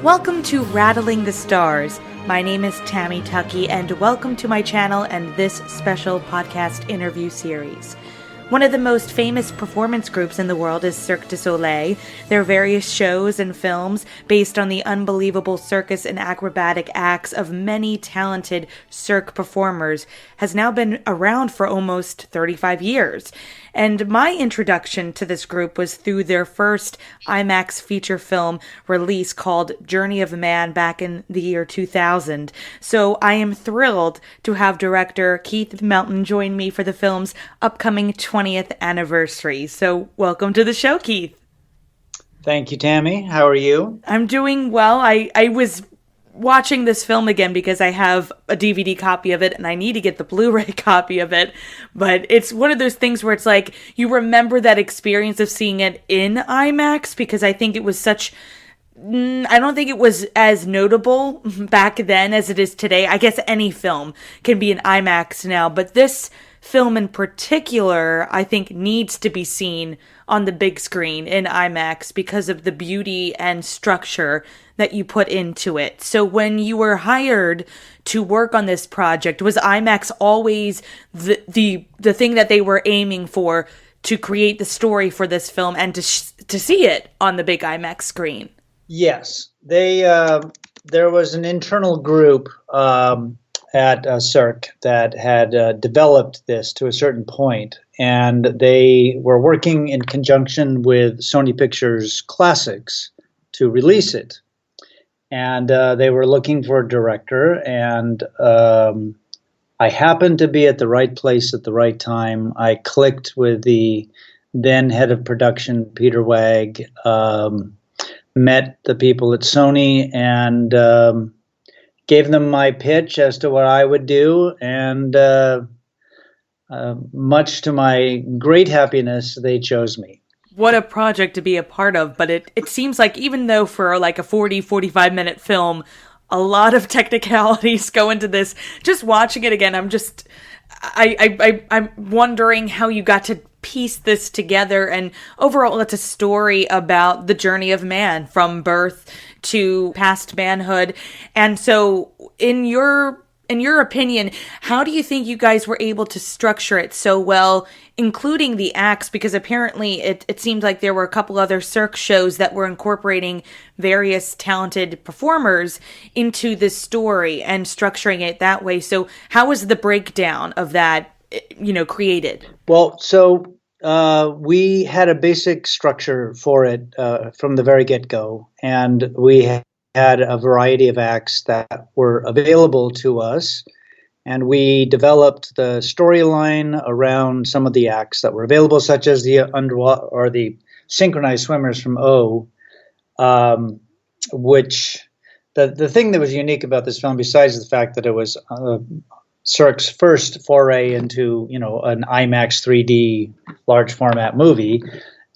Welcome to Rattling the Stars. My name is Tammy Tuckey, and welcome to my channel and this special podcast interview series. One of the most famous performance groups in the world is Cirque du Soleil. There are various shows and films based on the unbelievable circus and acrobatic acts of many talented Cirque performers, has now been around for almost 35 years. And my introduction to this group was through their first IMAX feature film release called Journey of Man back in the year 2000. So I am thrilled to have director Keith Melton join me for the film's upcoming 20th anniversary. So welcome to the show, Keith. Thank you, Tammy. How are you? I'm doing well. I was watching this film again because I have a DVD copy of it and I need to get the Blu-ray copy of it. But it's one of those things where it's like you remember that experience of seeing it in IMAX because I think it was such... I don't think it was as notable back then as it is today. I guess any film can be an IMAX now, but this film in particular, I think, needs to be seen on the big screen in IMAX because of the beauty and structure that you put into it. So when you were hired to work on this project, was IMAX always the thing that they were aiming for to create the story for this film and to see it on the big IMAX screen? Yes, there was an internal group at Cirque that had developed this to a certain point, and they were working in conjunction with Sony Pictures Classics to release it. And they were looking for a director, and I happened to be at the right place at the right time. I clicked with the then head of production, Peter Wag, met the people at Sony, and gave them my pitch as to what I would do, and much to my great happiness, they chose me. What a project to be a part of, but it seems like even though for like a 45 minute film, a lot of technicalities go into this. Just watching it again, I'm wondering how you got to piece this together, and overall it's a story about the journey of man from birth to past manhood. And so in your opinion, how do you think you guys were able to structure it so well, including the acts? Because apparently it seemed like there were a couple other Cirque shows that were incorporating various talented performers into this story and structuring it that way. So how was the breakdown of that, created? Well, so we had a basic structure for it from the very get-go, and we had a variety of acts that were available to us, and we developed the storyline around some of the acts that were available, such as the underwater or the synchronized swimmers from O, which the thing that was unique about this film, besides the fact that it was Cirque's first foray into an IMAX 3D large format movie,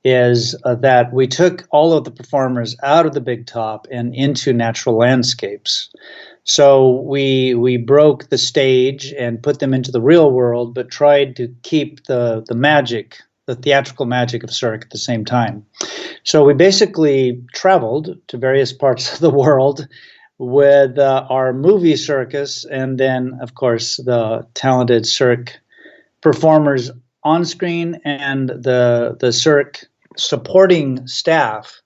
is that we took all of the performers out of the big top and into natural landscapes. So we broke the stage and put them into the real world, but tried to keep the magic, the theatrical magic of Cirque at the same time. So we basically traveled to various parts of the world with our movie circus, and then, of course, the talented Cirque performers on screen and the Cirque supporting staff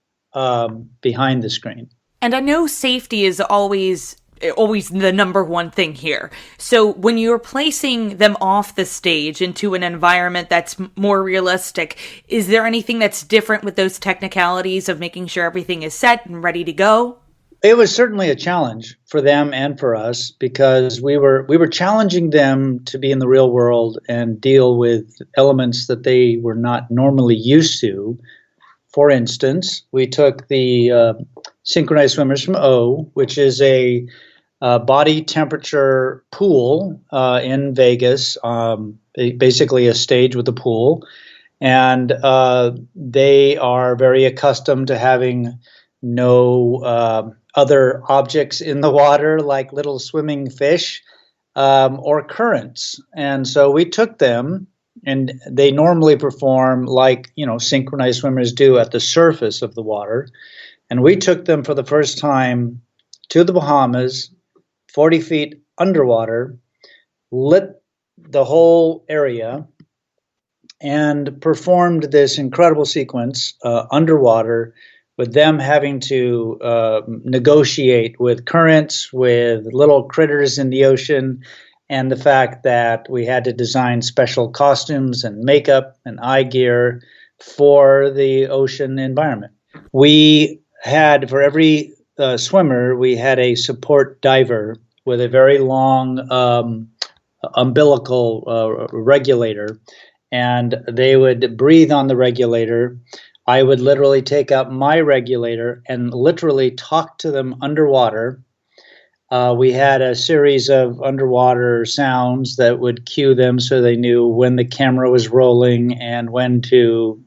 behind the screen. And I know safety is always the number one thing here. So when you're placing them off the stage into an environment that's more realistic, is there anything that's different with those technicalities of making sure everything is set and ready to go? It was certainly a challenge for them and for us, because we were challenging them to be in the real world and deal with elements that they were not normally used to. For instance, we took the synchronized swimmers from O, which is a body temperature pool in Vegas, basically a stage with a pool, and they are very accustomed to having no other objects in the water, like little swimming fish or currents. And so we took them, and they normally perform like, synchronized swimmers do at the surface of the water. And we took them for the first time to the Bahamas, 40 feet underwater, lit the whole area, and performed this incredible sequence underwater, with them having to negotiate with currents, with little critters in the ocean, and the fact that we had to design special costumes and makeup and eye gear for the ocean environment. We had, for every swimmer, we had a support diver with a very long umbilical regulator, and they would breathe on the regulator. I would literally take out my regulator and literally talk to them underwater. We had a series of underwater sounds that would cue them so they knew when the camera was rolling and when to,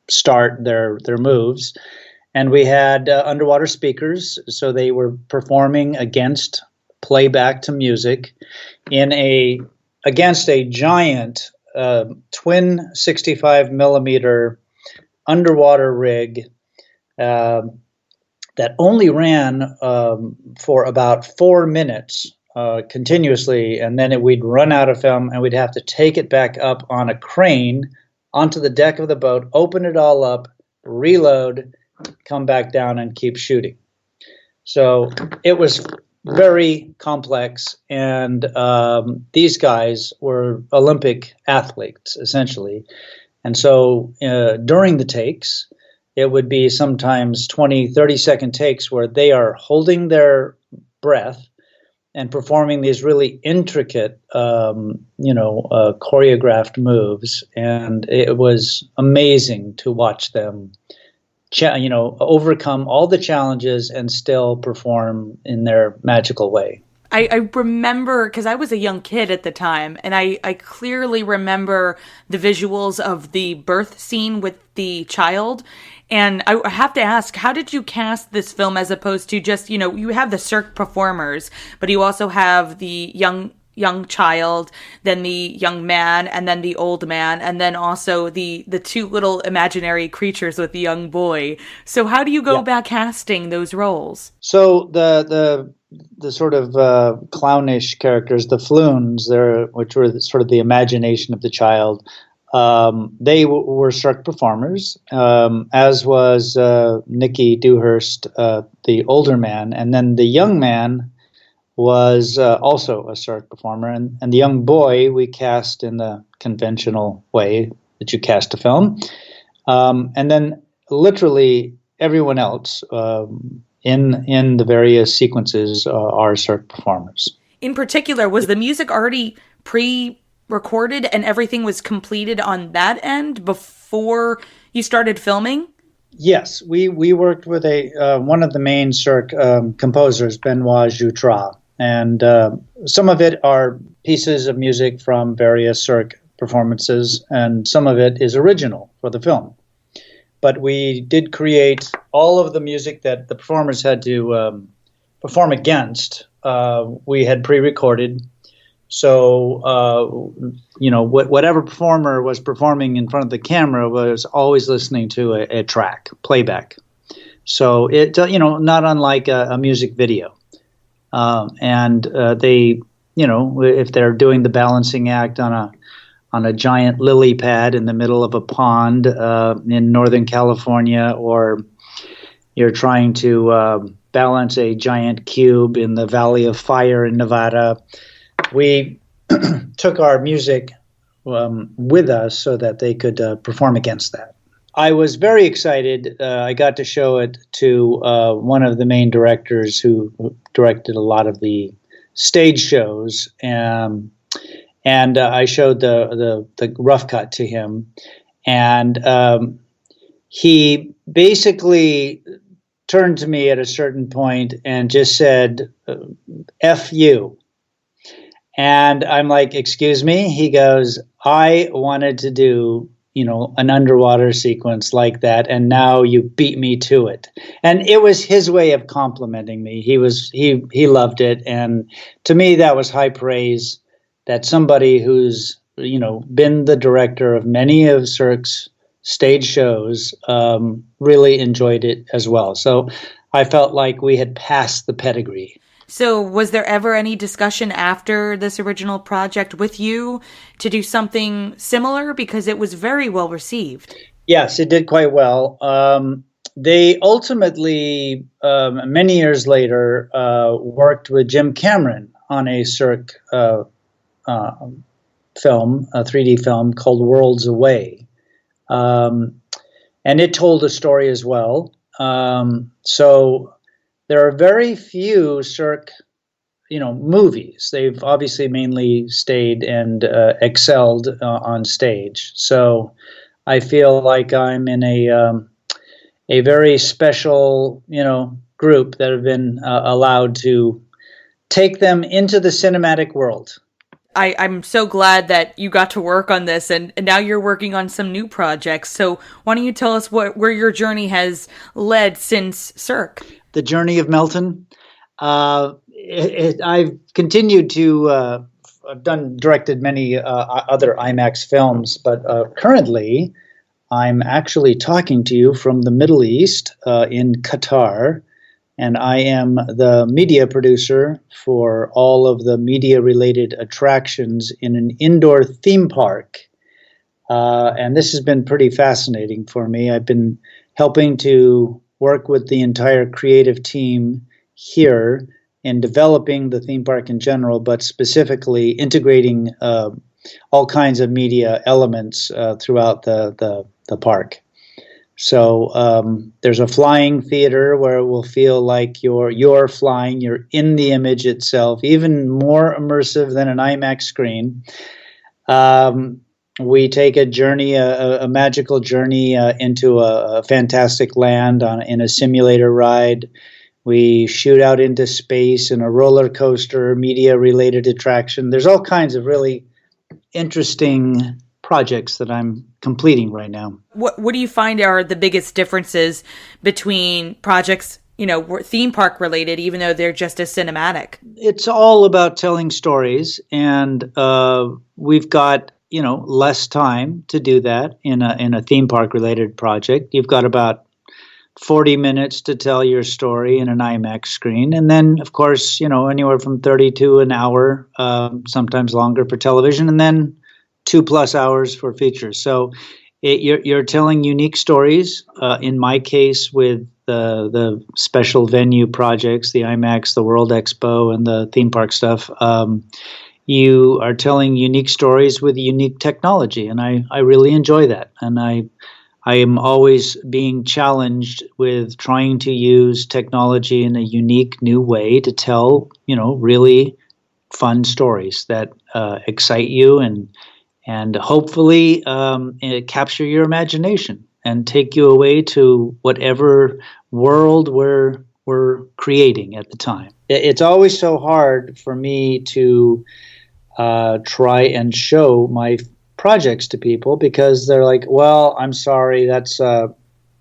start their moves. And we had underwater speakers, so they were performing against playback to music against a giant twin 65 millimeter underwater rig that only ran for about 4 minutes continuously, and then we'd run out of film and we'd have to take it back up on a crane onto the deck of the boat, open it all up, reload, come back down and keep shooting. So it was very complex, and these guys were Olympic athletes, essentially. And so during the takes, it would be sometimes 20, 30-second takes where they are holding their breath and performing these really intricate, choreographed moves. And it was amazing to watch them overcome all the challenges and still perform in their magical way. I remember, because I was a young kid at the time, and I clearly remember the visuals of the birth scene with the child. And I have to ask, how did you cast this film as opposed to just, you have the Cirque performers, but you also have the young child, then the young man, and then the old man, and then also the two little imaginary creatures with the young boy. So how do you go about casting those roles? So the sort of clownish characters, the floons, which were sort of the imagination of the child, they were Cirque performers, as was Nicky Dewhurst, the older man, and then the young man was also a Cirque performer, and the young boy we cast in the conventional way that you cast a film, and then literally everyone else in the various sequences are Cirque performers. In particular, was the music already pre-recorded and everything was completed on that end before you started filming? Yes, we worked with one of the main Cirque composers, Benoit Jutras. And some of it are pieces of music from various Cirque performances, and some of it is original for the film. But we did create all of the music that the performers had to perform against. We had pre-recorded. So, whatever performer was performing in front of the camera was always listening to a track, playback. So it, not unlike a music video. And they, if they're doing the balancing act on a giant lily pad in the middle of a pond in Northern California, or you're trying to balance a giant cube in the Valley of Fire in Nevada, we took our music with us so that they could perform against that. I was very excited. I got to show it to one of the main directors who directed a lot of the stage shows, and I showed the rough cut to him, and he basically turned to me at a certain point and just said, "F you." And I'm like, "Excuse me?" He goes, "I wanted to do an underwater sequence like that, and now you beat me to it." And it was his way of complimenting me. He loved it, and to me that was high praise, that somebody who's been the director of many of Cirque's stage shows, really enjoyed it as well. So I felt like we had passed the pedigree. So was there ever any discussion after this original project with you to do something similar? Because it was very well received. Yes, it did quite well. They ultimately, many years later, worked with Jim Cameron on a Cirque film, a 3D film called Worlds Away. And it told a story as well. So there are very few Cirque, movies. They've obviously mainly stayed and excelled on stage. So I feel like I'm in a very special, group that have been allowed to take them into the cinematic world. I'm so glad that you got to work on this, and now you're working on some new projects. So why don't you tell us where your journey has led since Cirque? The journey of Melton. I've continued to, I've directed many other IMAX films, but currently I'm actually talking to you from the Middle East in Qatar. And I am the media producer for all of the media-related attractions in an indoor theme park. And this has been pretty fascinating for me. I've been helping to work with the entire creative team here in developing the theme park in general, but specifically integrating all kinds of media elements throughout the park. So there's a flying theater where it will feel like you're flying, you're in the image itself, even more immersive than an IMAX screen. We take a journey, a magical journey into a fantastic land in a simulator ride. We shoot out into space in a roller coaster, media-related attraction. There's all kinds of really interesting projects that I'm completing right now. What do you find are the biggest differences between projects, theme park related, even though they're just as cinematic? It's all about telling stories, and we've got less time to do that in a theme park related project. You've got about 40 minutes to tell your story in an IMAX screen, and then of course anywhere from 30 to an hour, sometimes longer for television, and then 2+ hours for features. So you're telling unique stories. In my case, with the special venue projects, the IMAX, the World Expo, and the theme park stuff, you are telling unique stories with unique technology, and I really enjoy that. And I am always being challenged with trying to use technology in a unique new way to tell really fun stories that excite you and hopefully capture your imagination and take you away to whatever world we're creating at the time. It's always so hard for me to try and show my projects to people because they're like, well, I'm sorry, that's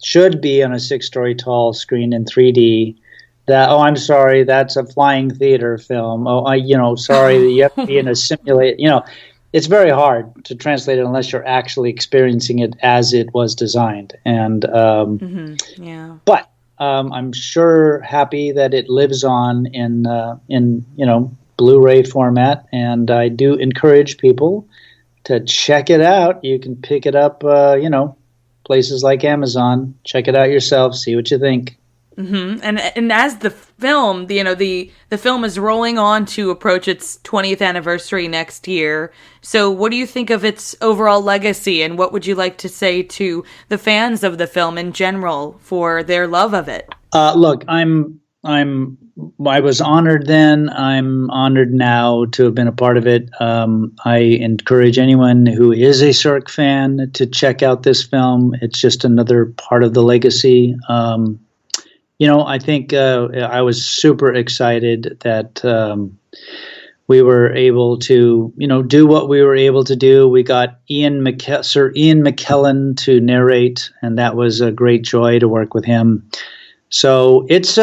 should be on a 6-story tall screen in 3D. I'm sorry, that's a flying theater film. Sorry that you have to be in a simulator. It's very hard to translate it unless you're actually experiencing it as it was designed. And but I'm sure happy that it lives on in Blu-ray format, and I do encourage people to check it out. You can pick it up, places like Amazon. Check it out yourself. See what you think. Mm-hmm. And as the film, the film is rolling on to approach its 20th anniversary next year. So what do you think of its overall legacy, and what would you like to say to the fans of the film in general for their love of it? Look, I was honored then. I'm honored now to have been a part of it. I encourage anyone who is a Cirque fan to check out this film. It's just another part of the legacy. I think I was super excited that we were able to, do what we were able to do. We got Sir Ian McKellen to narrate, and that was a great joy to work with him. So it's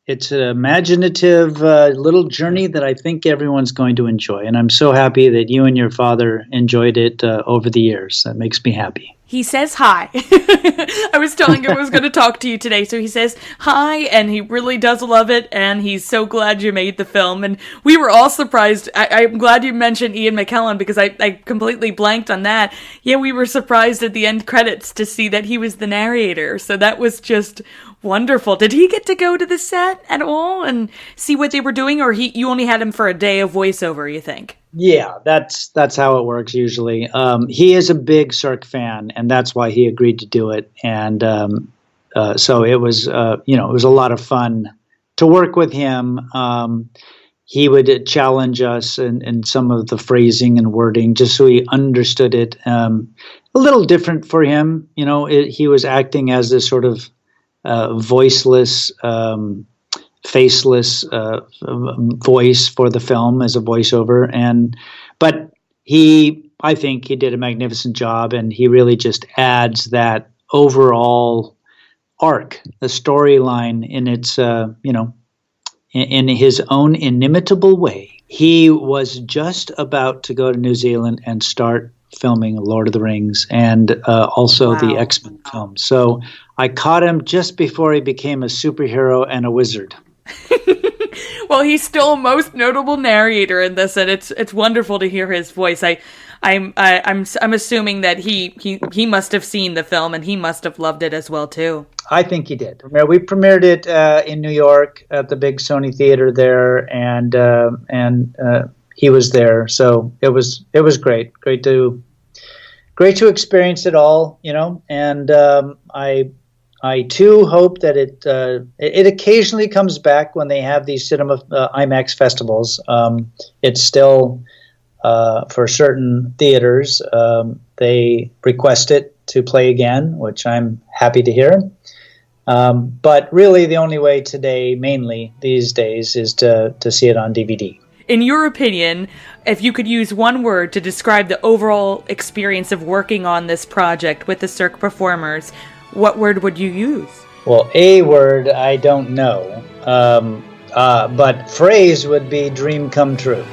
it's an imaginative little journey that I think everyone's going to enjoy. And I'm so happy that you and your father enjoyed it over the years. That makes me happy. He says hi. I was telling him I was going to talk to you today, so he says hi, and he really does love it, and he's so glad you made the film. And we were all surprised. I'm glad you mentioned Ian McKellen, because I completely blanked on that. Yeah, we were surprised at the end credits to see that he was the narrator, so that was just wonderful. Did he get to go to the set at all and see what they were doing, or you only had him for a day of voiceover, you think? Yeah, that's how it works usually. He is a big Cirque fan, and that's why he agreed to do it. And so it was, it was a lot of fun to work with him. He would challenge us in some of the phrasing and wording, just so he understood it. A little different for him, he was acting as this sort of voiceless, faceless voice for the film as a voiceover, but I think he did a magnificent job, and he really just adds that overall arc, the storyline in its in his own inimitable way. He was just about to go to New Zealand and start filming Lord of the Rings and also the X-Men film. So I caught him just before he became a superhero and a wizard. Well, he's still a most notable narrator in this, and it's wonderful to hear his voice. I'm assuming that he must have seen the film, and he must have loved it as well too. I think he did. We premiered it in New York at the big Sony theater there, and he was there, so it was great to experience it all, and I too hope that it occasionally comes back when they have these cinema IMAX festivals. It's still for certain theaters, they request it to play again, which I'm happy to hear. But really, the only way today, mainly these days, is to see it on DVD. In your opinion, if you could use one word to describe the overall experience of working on this project with the Cirque performers, what word would you use? Well, a word I don't know, but phrase would be dream come true.